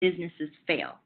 businesses fail.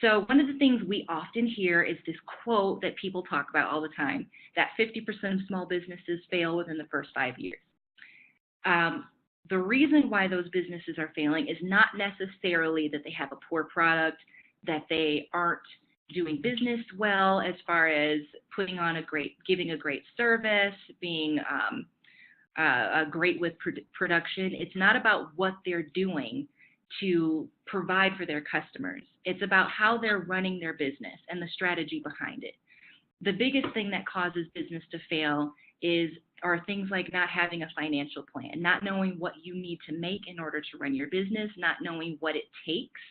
So one of the things we often hear is this quote that people talk about all the time, that 50% of small businesses fail within the first 5 years. The reason why those businesses are failing is not necessarily that they have a poor product, that they aren't doing business well as far as giving a great service, being great with production. It's not about what they're doing to provide for their customers. It's about how they're running their business and the strategy behind it. The biggest thing that causes business to fail are things like not having a financial plan, not knowing what you need to make in order to run your business, not knowing what it takes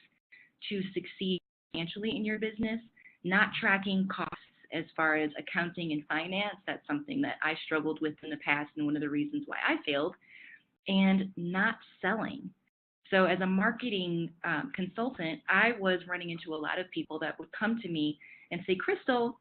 to succeed financially in your business, not tracking costs as far as accounting and finance. That's something that I struggled with in the past and one of the reasons why I failed, and not selling. So as a marketing consultant, I was running into a lot of people that would come to me and say, Crystal,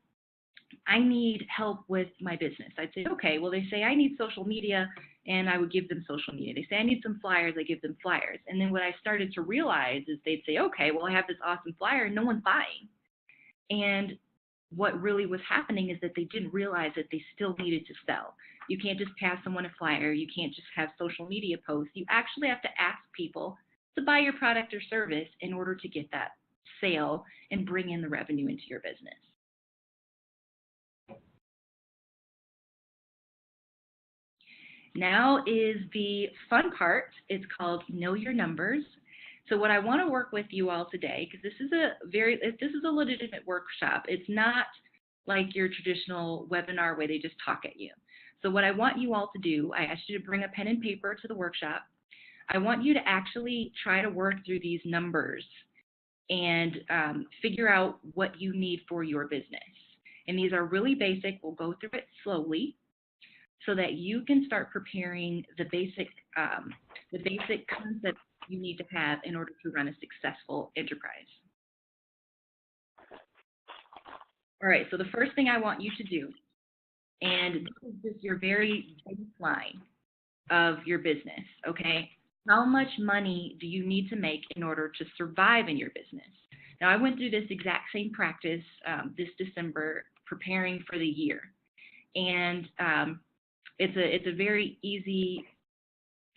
I need help with my business. I'd say, okay, well, they say I need social media, and I would give them social media. They say I need some flyers, I give them flyers. And then what I started to realize is they'd say, okay, well, I have this awesome flyer, and no one's buying. And what really was happening is that they didn't realize that they still needed to sell. You can't just pass someone a flyer. You can't just have social media posts. You actually have to ask people to buy your product or service in order to get that sale and bring in the revenue into your business. Now is the fun part. It's called Know Your Numbers. So what I want to work with you all today, because this is a legitimate workshop. It's not like your traditional webinar where they just talk at you. So what I want you all to do, I asked you to bring a pen and paper to the workshop. I want you to actually try to work through these numbers and figure out what you need for your business. And these are really basic. We'll go through it slowly so that you can start preparing the basic concepts you need to have in order to run a successful enterprise. All right, so the first thing I want you to do, and this is just your very baseline of your business, okay? How much money do you need to make in order to survive in your business? Now, I went through this exact same practice this December preparing for the year. And it's a very easy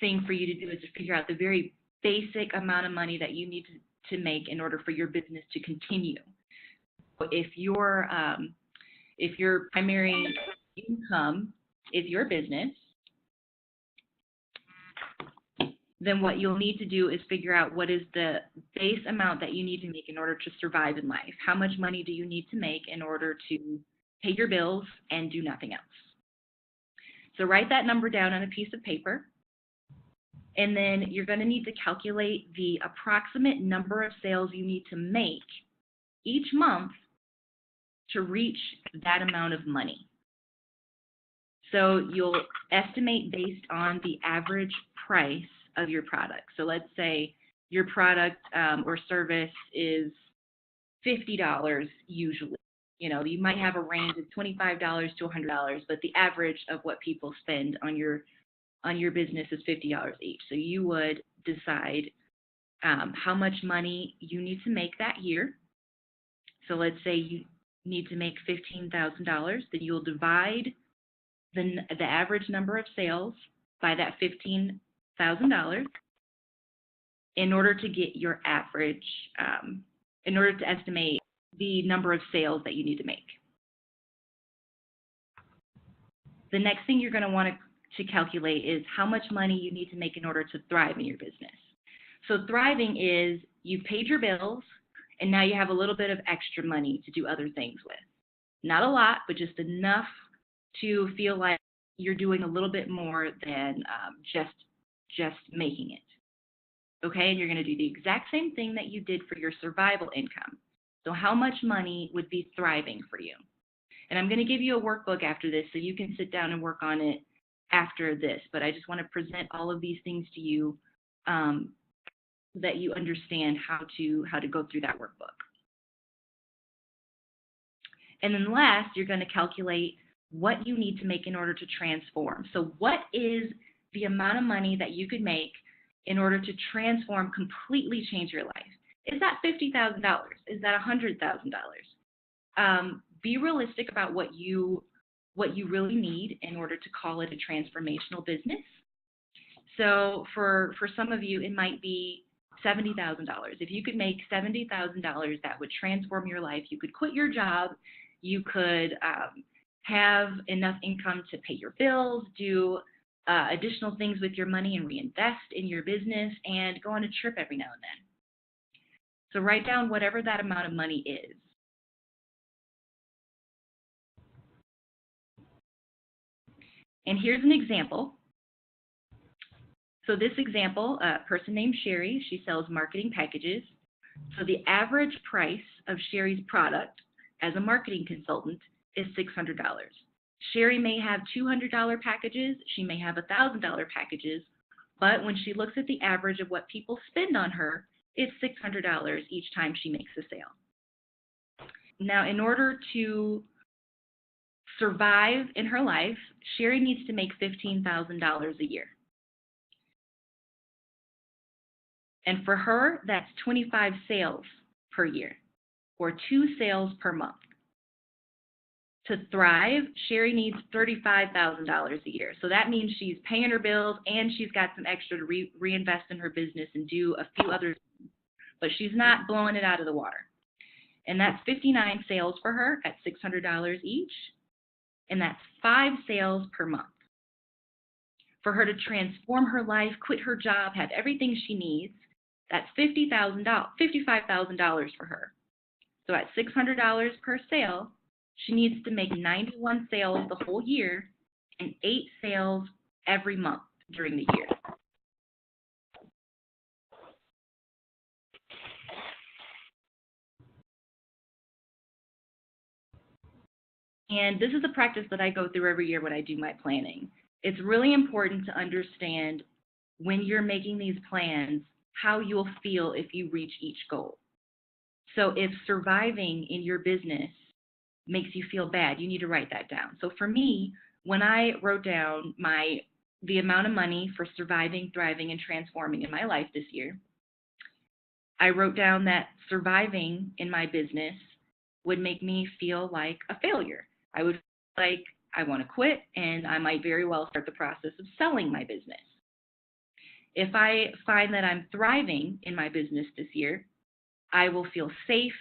thing for you to do is to figure out the very basic amount of money that you need to make in order for your business to continue. If your primary income is your business, then what you'll need to do is figure out what is the base amount that you need to make in order to survive in life. How much money do you need to make in order to pay your bills and do nothing else? So write that number down on a piece of paper. And then you're going to need to calculate the approximate number of sales you need to make each month to reach that amount of money. So you'll estimate based on the average price of your product. So let's say your product or service is $50 usually. You know, you might have a range of $25 to $100, but the average of what people spend on your business is $50 each. So you would decide how much money you need to make that year. So let's say you need to make $15,000, then you'll divide the average number of sales by that $15,000 in order to get your average, in order to estimate the number of sales that you need to make. The next thing you're going to want to calculate is how much money you need to make in order to thrive in your business. So thriving is you've paid your bills and now you have a little bit of extra money to do other things with. Not a lot, but just enough to feel like you're doing a little bit more than just making it. Okay, and you're going to do the exact same thing that you did for your survival income. So how much money would be thriving for you? And I'm going to give you a workbook after this so you can sit down and work on it after this. But I just want to present all of these things to you so that you understand how to go through that workbook. And then last, you're going to calculate what you need to make in order to transform. So what is the amount of money that you could make in order to transform, completely change your life? Is that $50,000? Is that $100,000? Be realistic about what you really need in order to call it a transformational business. So for some of you, it might be $70,000. If you could make $70,000, that would transform your life. You could quit your job. You could have enough income to pay your bills, do additional things with your money and reinvest in your business, and go on a trip every now and then. So write down whatever that amount of money is. And here's an example. So this example, a person named Sherry, she sells marketing packages. So the average price of Sherry's product as a marketing consultant is $600. Sherry may have $200 packages, she may have $1,000 packages, but when she looks at the average of what people spend on her, it's $600 each time she makes a sale. Now, in order to survive in her life, Sherry needs to make $15,000 a year. And for her, that's 25 sales per year, or 2 sales per month. To thrive, Sherry needs $35,000 a year. So that means she's paying her bills and she's got some extra to reinvest in her business and do a few other things. But she's not blowing it out of the water. And that's 59 sales for her at $600 each. And that's 5 sales per month. For her to transform her life, quit her job, have everything she needs, that's $55,000 for her. So at $600 per sale, she needs to make 91 sales the whole year and 8 sales every month during the year. And this is a practice that I go through every year when I do my planning. It's really important to understand when you're making these plans, how you'll feel if you reach each goal. So if surviving in your business makes you feel bad, you need to write that down. So for me, when I wrote down the amount of money for surviving, thriving, and transforming in my life this year, I wrote down that surviving in my business would make me feel like a failure. I would feel like I want to quit, and I might very well start the process of selling my business. If I find that I'm thriving in my business this year, I will feel safe,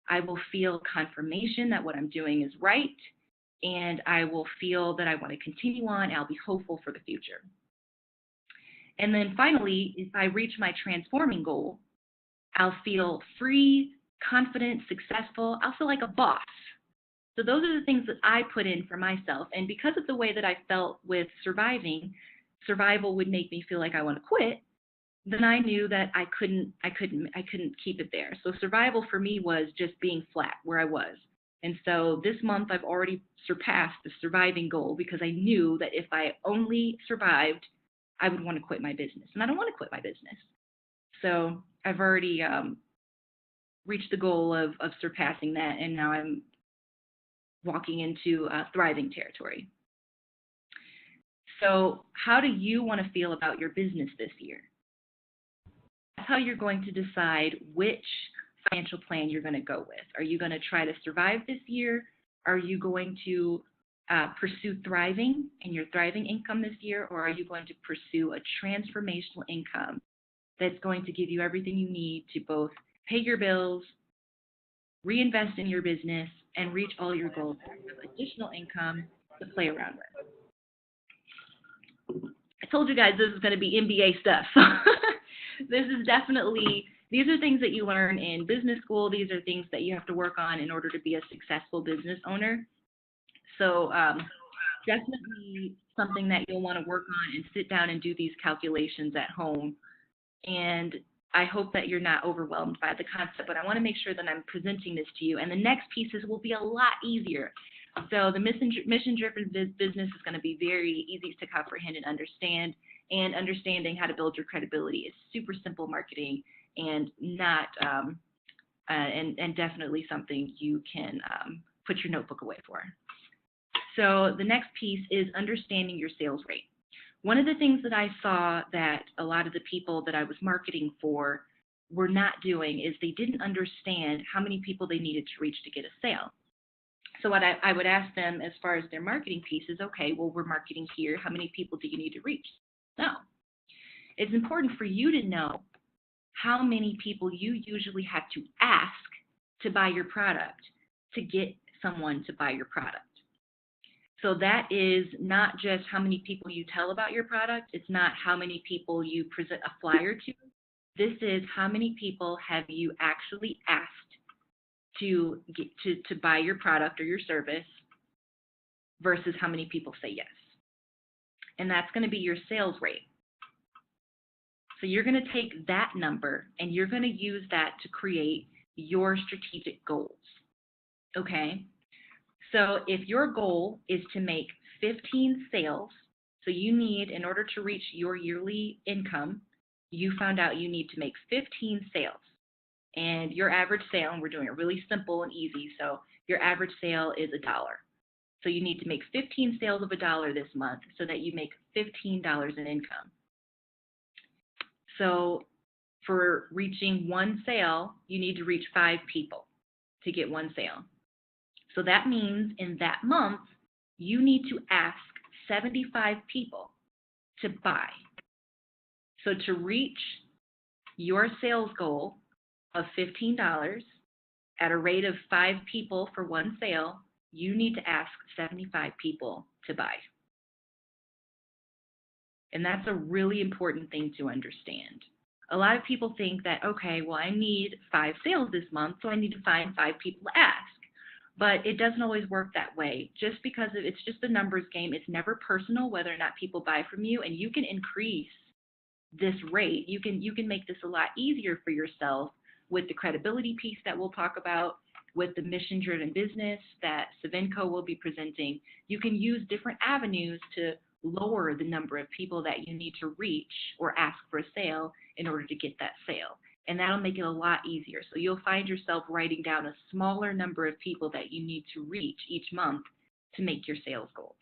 I will feel confirmation that what I'm doing is right, and I will feel that I want to continue on. I'll be hopeful for the future. And then finally, if I reach my transforming goal, I'll feel free, confident, successful. I'll feel like a boss. So those are the things that I put in for myself. And because of the way that I felt with surviving, survival would make me feel like I want to quit. Then I knew that I couldn't keep it there. So survival for me was just being flat where I was. And so this month I've already surpassed the surviving goal because I knew that if I only survived, I would want to quit my business. And I don't want to quit my business. So I've already reached the goal of surpassing that, and now I'm walking into thriving territory. So how do you want to feel about your business this year? That's how you're going to decide which financial plan you're going to go with. Are you going to try to survive this year? Are you going to pursue thriving and your thriving income this year? Or are you going to pursue a transformational income that's going to give you everything you need to both pay your bills, reinvest in your business, and reach all your goals with additional income to play around with? I told you guys this is going to be MBA stuff. This is definitely, these are things that you learn in business school. These are things that you have to work on in order to be a successful business owner. So definitely something that you'll want to work on and sit down and do these calculations at home. And I hope that you're not overwhelmed by the concept, but I want to make sure that I'm presenting this to you. And the next pieces will be a lot easier. So the mission-driven business is going to be very easy to comprehend and understand. And understanding how to build your credibility is super simple marketing and not and definitely something you can put your notebook away for. So the next piece is understanding your sales rate. One of the things that I saw that a lot of the people that I was marketing for were not doing is they didn't understand how many people they needed to reach to get a sale. So what I would ask them as far as their marketing piece is, okay, well, we're marketing here. How many people do you need to reach? No. It's important for you to know how many people you usually have to ask to buy your product to get someone to buy your product. So that is not just how many people you tell about your product. It's not how many people you present a flyer to. This is how many people have you actually asked to get to buy your product or your service versus how many people say yes. And that's going to be your sales rate. So you're going to take that number and you're going to use that to create your strategic goals. Okay? So if your goal is to make 15 sales, so you need, in order to reach your yearly income, you found out you need to make 15 sales. And your average sale, and we're doing it really simple and easy, so your average sale is $1. So you need to make 15 sales of $1 this month so that you make $15 in income. So for reaching one sale, you need to reach 5 people to get one sale. So that means in that month, you need to ask 75 people to buy. So to reach your sales goal of $15 at a rate of 5 people for one sale, you need to ask 75 people to buy. And that's a really important thing to understand. A lot of people think that, okay, well, I need 5 sales this month, so I need to find 5 people to ask. But it doesn't always work that way. Just because it's just a numbers game, it's never personal whether or not people buy from you, and you can increase this rate. You can make this a lot easier for yourself with the credibility piece that we'll talk about, with the mission-driven business that Savinco will be presenting. You can use different avenues to lower the number of people that you need to reach or ask for a sale in order to get that sale. And that'll make it a lot easier. So you'll find yourself writing down a smaller number of people that you need to reach each month to make your sales goals.